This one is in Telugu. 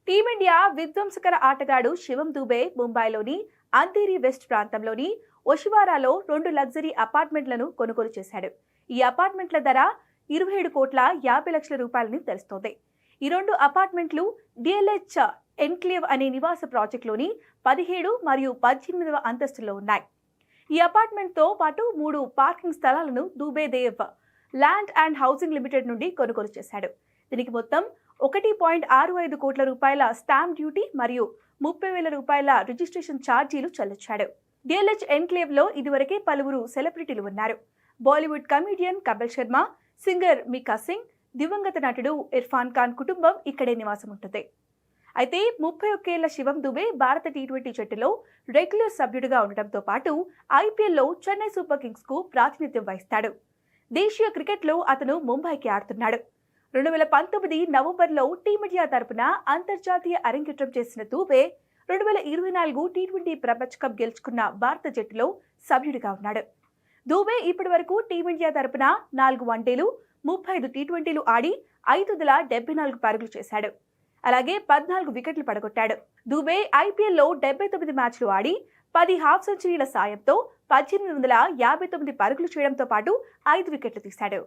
టీమిండియా విధ్వంసకర ఆటగాడు శివం దూబే ముంబైలోని అంధేరి వెస్ట్ ప్రాంతంలోని ఒషివారాలో 2 లగ్జరీ అపార్ట్మెంట్లను కొనుగోలు చేశాడు. ఈ అపార్ట్మెంట్ల ధర 27,50,00,000 రూపాయలని తెలుస్తోంది. ఈ 2 అపార్ట్మెంట్లు డిఎల్హెచ్ ఎన్క్లేవ్ అనే నివాస ప్రాజెక్టులోని 17 మరియు 18వ అంతస్తులో ఉన్నాయి. ఈ అపార్ట్మెంట్తో పాటు 3 పార్కింగ్ స్థలాలను Dubey Dev land and housing limited నుండి కొనుగోలు చేశాడు. దీనికి మొత్తం 1.65 కోట్ల రూపాయల స్టాంప్ డ్యూటీ మరియు 30,000 రూపాయల రిజిస్ట్రేషన్ ఛార్జీలు చెల్లించాడు. డిఎల్హెచ్ ఎన్క్లేవ్ లో ఇదివరకే పలువురు సెలబ్రిటీలు ఉన్నారు. బాలీవుడ్ కమీడియన్ కపిల్ శర్మ, సింగర్ మికా సింగ్, దివంగత నటుడు ఇర్ఫాన్ ఖాన్ కుటుంబం ఇక్కడే నివాసం ఉంటుంది. అయితే 31 ఏళ్ల శివం దుబే భారత టీ20 జట్టులో రెగ్యులర్ సభ్యుడిగా ఉండటంతో పాటు ఐపీఎల్లో చెన్నై సూపర్ కింగ్స్ కు ప్రాతినిధ్యం వహిస్తాడు. దేశీయ క్రికెట్లో అతను ముంబైకి ఆడుతున్నాడు. 2019 నవంబర్లో టీమిండియా తరపున అంతర్జాతీయ అరంగేట్రం చేసిన దూబే 2024 టీ20 ప్రపంచ కప్ గెలుచుకున్న భారత జట్టులో సభ్యుడిగా ఉన్నాడు. దూబే ఇప్పటి వరకు టీమిండియా తరపున 4 వన్డేలు, 35 టీ20లు ఆడి 574 పరుగులు చేశాడు. అలాగే 14 వికెట్లు పడగొట్టాడు. దూబే ఐపీఎల్లో 79 మ్యాచ్లు ఆడి 10 హాఫ్ సెంచరీల సాయంతో 1859 పరుగులు చేయడంతో పాటు 5 వికెట్లు తీశాడు.